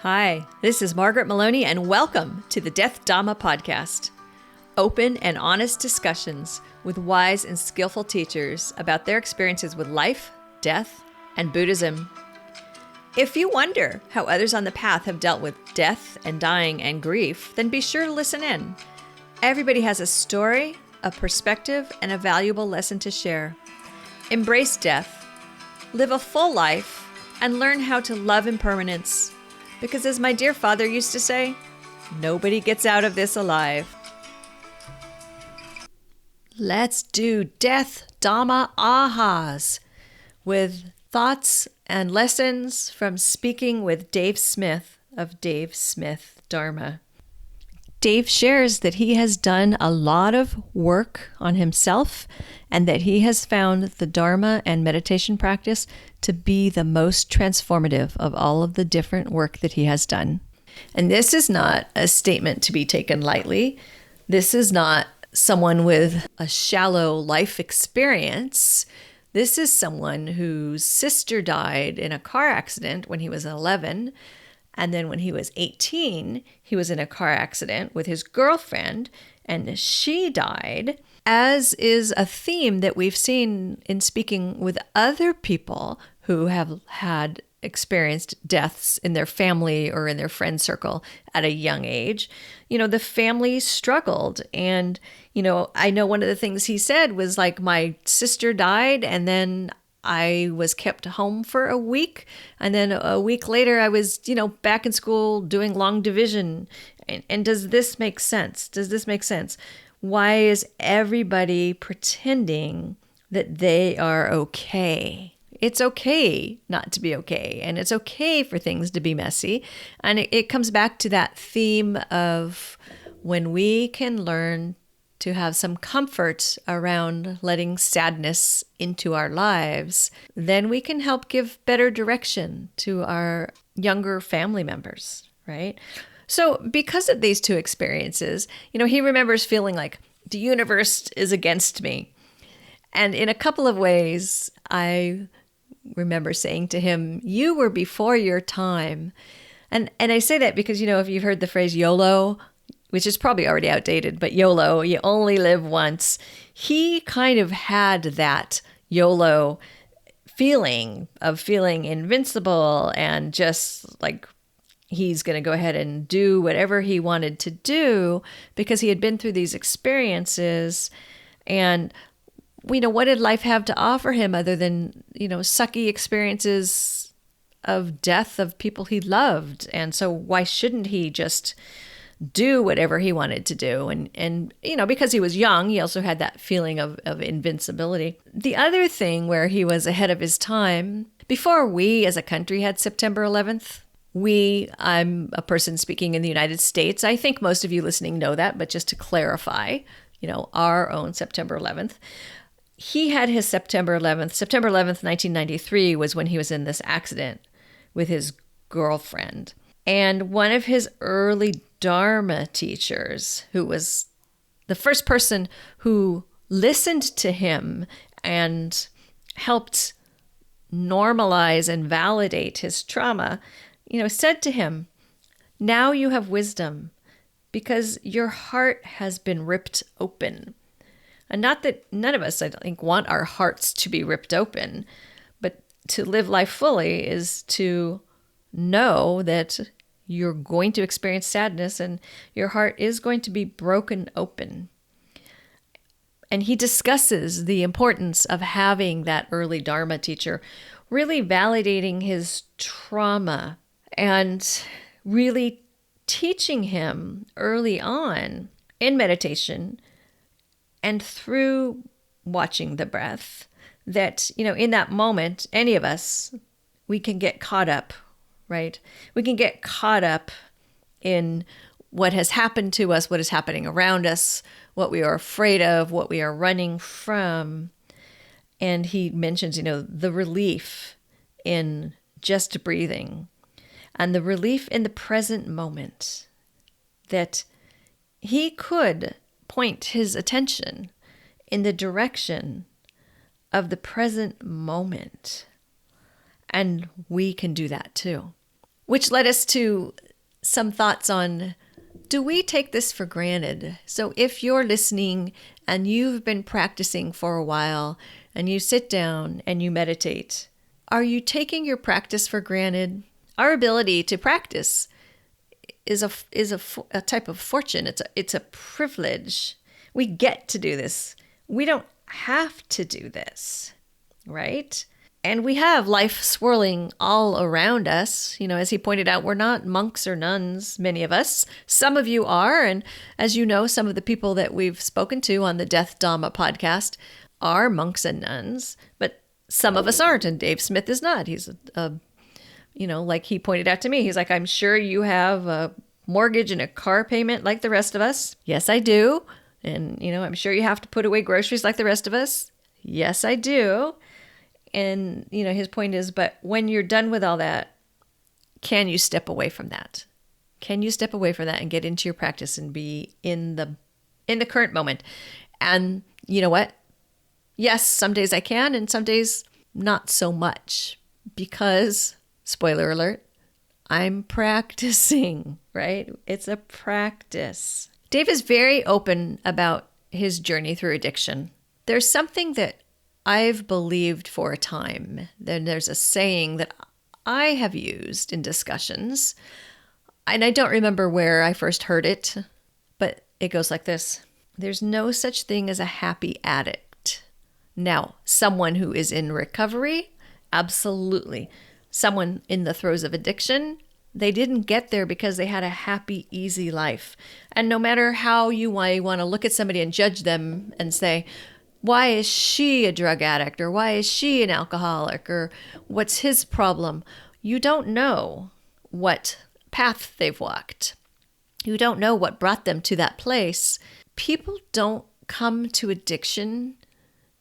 Hi, this is Margaret Maloney, and welcome to the Death Dhamma podcast. Open and honest discussions with wise and skillful teachers about their experiences with life, death, and Buddhism. If you wonder how others on the path have dealt with death and dying and grief, then be sure to listen in. Everybody has a story, a perspective, and a valuable lesson to share. Embrace death, live a full life, and learn how to love impermanence. Because as my dear father used to say, nobody gets out of this alive. Let's do Death Dhamma Ahas with thoughts and lessons from speaking with Dave Smith of Dave Smith Dharma. Dave shares that he has done a lot of work on himself and that he has found the Dharma and meditation practice to be the most transformative of all of the different work that he has done. And this is not a statement to be taken lightly. This is not someone with a shallow life experience. This is someone whose sister died in a car accident when he was 11. And then when he was 18, he was in a car accident with his girlfriend, and she died, as is a theme that we've seen in speaking with other people who have had experienced deaths in their family or in their friend circle at a young age. You know, the family struggled. And, I know one of the things he said was like, my sister died, and then I was kept home for a week. And then a week later, I was, back in school doing long division. And does this make sense? Does this make sense? Why is everybody pretending that they are okay? It's okay not to be okay. And it's okay for things to be messy. And it comes back to that theme of when we can learn to have some comfort around letting sadness into our lives, then we can help give better direction to our younger family members, right? So because of these two experiences, he remembers feeling like the universe is against me. And in a couple of ways, I remember saying to him, you were before your time. And I say that because, if you've heard the phrase YOLO, which is probably already outdated, but YOLO, you only live once. He kind of had that YOLO feeling of feeling invincible and just like he's going to go ahead and do whatever he wanted to do because he had been through these experiences. And, what did life have to offer him other than, sucky experiences of death of people he loved? And so why shouldn't he just do whatever he wanted to do? And because he was young, he also had that feeling of invincibility. The other thing where he was ahead of his time, before we as a country had September 11th, I'm a person speaking in the United States. I think most of you listening know that, but just to clarify, our own September 11th. He had his September 11th, 1993 was when he was in this accident with his girlfriend. And one of his early Dharma teachers, who was the first person who listened to him and helped normalize and validate his trauma, said to him, now you have wisdom because your heart has been ripped open. And not that none of us, I think, want our hearts to be ripped open, but to live life fully is to know that you're going to experience sadness and your heart is going to be broken open. And he discusses the importance of having that early Dharma teacher really validating his trauma and really teaching him early on in meditation and through watching the breath that, in that moment, any of us, we can get caught up, right? We can get caught up in what has happened to us, what is happening around us, what we are afraid of, what we are running from. And he mentions, the relief in just breathing and the relief in the present moment that he could point his attention in the direction of the present moment. And we can do that too. which led us to some thoughts on, do we take this for granted? So if you're listening and you've been practicing for a while and you sit down and you meditate, are you taking your practice for granted? Our ability to practice is a type of fortune. It's a privilege. We get to do this. We don't have to do this, right? And we have life swirling all around us. As he pointed out, we're not monks or nuns, many of us. Some of you are. And as you know, some of the people that we've spoken to on the Death Dhamma podcast are monks and nuns, but some of us aren't. And Dave Smith is not. He's like he pointed out to me, he's like, I'm sure you have a mortgage and a car payment like the rest of us. Yes, I do. And, I'm sure you have to put away groceries like the rest of us. Yes, I do. And, his point is, but when you're done with all that, can you step away from that? Can you step away from that and get into your practice and be in the current moment? And you know what? Yes, some days I can, and some days not so much, because, spoiler alert, I'm practicing, right? It's a practice. Dave is very open about his journey through addiction. There's something that I've believed for a time. Then there's a saying that I have used in discussions, and I don't remember where I first heard it, but it goes like this. There's no such thing as a happy addict. Now, someone who is in recovery, absolutely. Someone in the throes of addiction, they didn't get there because they had a happy, easy life. And no matter how you want to look at somebody and judge them and say, why is she a drug addict? Or why is she an alcoholic? Or what's his problem? You don't know what path they've walked. You don't know what brought them to that place. People don't come to addiction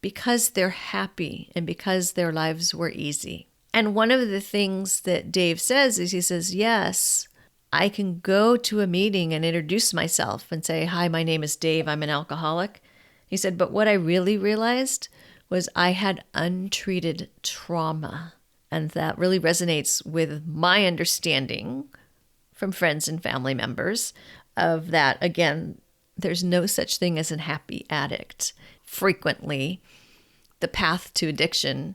because they're happy and because their lives were easy. And one of the things that Dave says is, he says, yes, I can go to a meeting and introduce myself and say, hi, my name is Dave, I'm an alcoholic. He said, but what I really realized was I had untreated trauma. And that really resonates with my understanding from friends and family members of that. Again, there's no such thing as a happy addict. Frequently, the path to addiction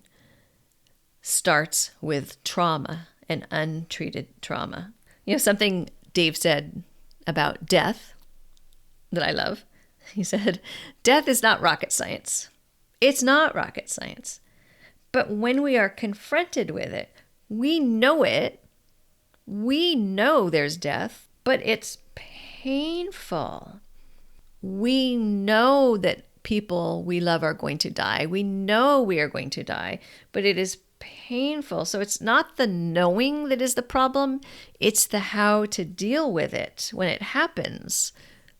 starts with trauma and untreated trauma. Something Dave said about death that I love. He said, death is not rocket science. It's not rocket science. But when we are confronted with it, we know it. We know there's death, but it's painful. We know that people we love are going to die. We know we are going to die, but it is painful. So it's not the knowing that is the problem. It's the how to deal with it when it happens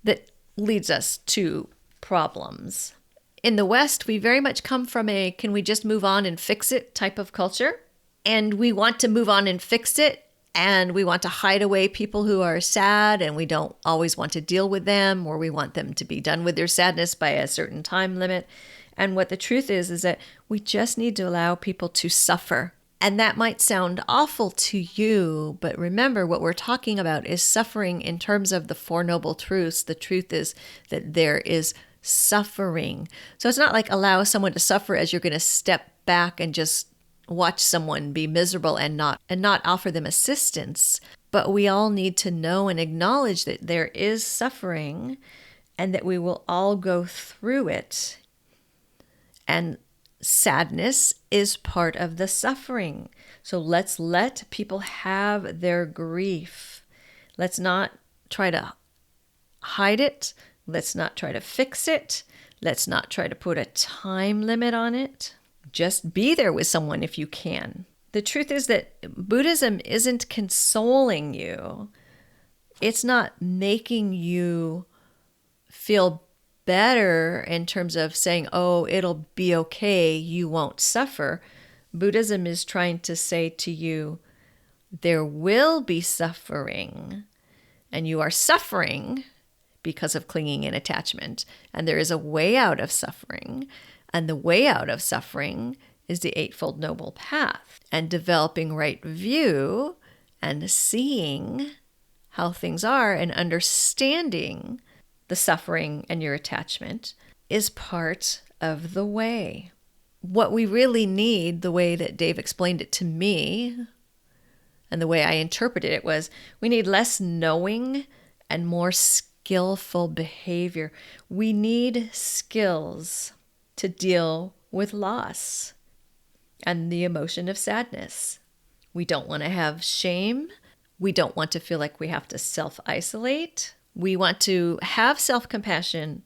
that leads us to problems. In the West, we very much come from a can we just move on and fix it type of culture. And we want to move on and fix it. And we want to hide away people who are sad, and we don't always want to deal with them, or we want them to be done with their sadness by a certain time limit. And what the truth is that we just need to allow people to suffer. And that might sound awful to you, but remember what we're talking about is suffering in terms of the Four Noble Truths. The truth is that there is suffering. So it's not like allow someone to suffer as you're going to step back and just watch someone be miserable and not offer them assistance. But we all need to know and acknowledge that there is suffering and that we will all go through it. And sadness is part of the suffering. So let's let people have their grief. Let's not try to hide it. Let's not try to fix it. Let's not try to put a time limit on it. Just be there with someone if you can. The truth is that Buddhism isn't consoling you. It's not making you feel better in terms of saying, oh, it'll be okay, you won't suffer. Buddhism is trying to say to you, there will be suffering, and you are suffering because of clinging and attachment. And there is a way out of suffering, and the way out of suffering is the Eightfold Noble Path and developing right view and seeing how things are and understanding the suffering and your attachment is part of the way. What we really need, the way that Dave explained it to me, and the way I interpreted it was, we need less knowing and more skillful behavior. We need skills to deal with loss and the emotion of sadness. We don't want to have shame. We don't want to feel like we have to self-isolate. We want to have self-compassion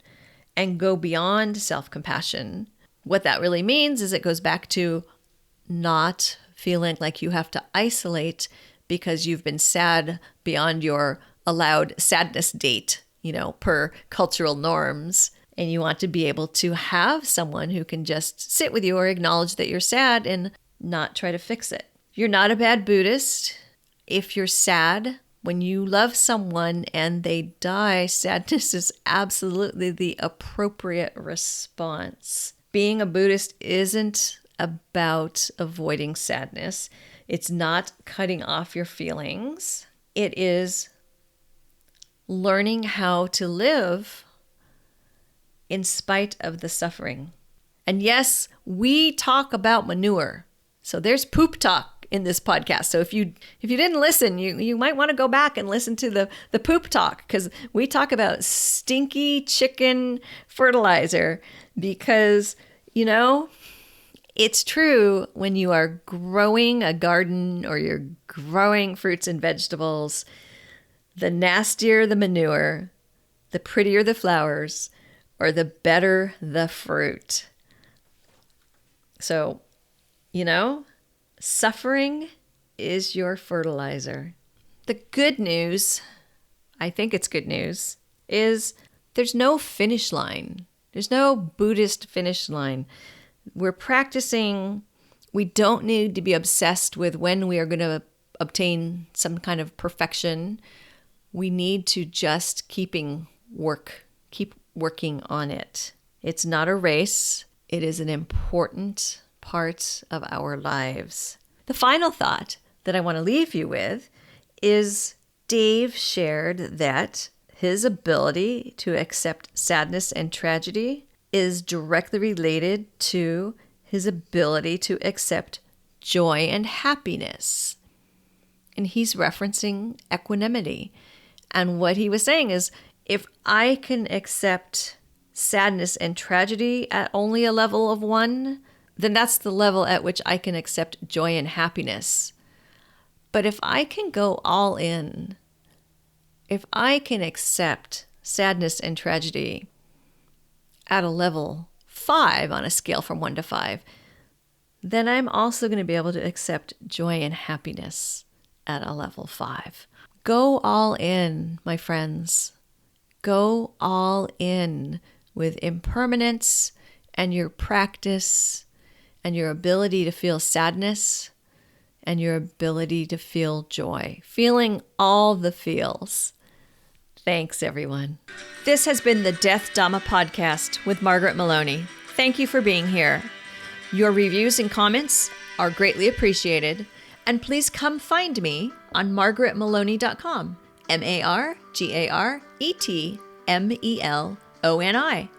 and go beyond self-compassion. What that really means is it goes back to not feeling like you have to isolate because you've been sad beyond your allowed sadness date, per cultural norms. And you want to be able to have someone who can just sit with you or acknowledge that you're sad and not try to fix it. You're not a bad Buddhist. If you're sad, when you love someone and they die, sadness is absolutely the appropriate response. Being a Buddhist isn't about avoiding sadness. It's not cutting off your feelings. It is learning how to live in spite of the suffering. And yes, we talk about manure. So there's poop talk in this podcast. So if you didn't listen, you might want to go back and listen to the poop talk, because we talk about stinky chicken fertilizer, because, it's true when you are growing a garden or you're growing fruits and vegetables, the nastier the manure, the prettier the flowers, or the better the fruit. So, suffering is your fertilizer. The good news, I think it's good news, is there's no finish line. There's no Buddhist finish line. We're practicing. We don't need to be obsessed with when we are going to obtain some kind of perfection. We need to just keep working on it. It's not a race. It is an important part of our lives. The final thought that I want to leave you with is Dave shared that his ability to accept sadness and tragedy is directly related to his ability to accept joy and happiness. And he's referencing equanimity. And what he was saying is, if I can accept sadness and tragedy at only a level of 1, then that's the level at which I can accept joy and happiness. But if I can go all in, if I can accept sadness and tragedy at a level 5 on a scale from 1 to 5, then I'm also going to be able to accept joy and happiness at a level 5. Go all in, my friends. Go all in with impermanence and your practice and your ability to feel sadness and your ability to feel joy. Feeling all the feels. Thanks, everyone. This has been the Death Dhamma Podcast with Margaret Maloney. Thank you for being here. Your reviews and comments are greatly appreciated. And please come find me on margaretmaloney.com. MargaretMeloni.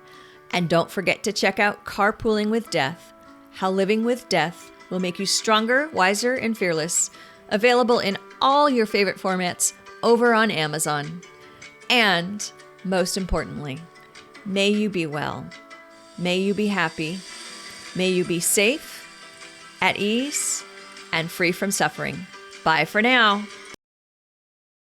And don't forget to check out Carpooling with Death, How Living with Death Will Make You Stronger, Wiser, and Fearless. Available in all your favorite formats over on Amazon. And most importantly, may you be well. May you be happy. May you be safe, at ease, and free from suffering. Bye for now.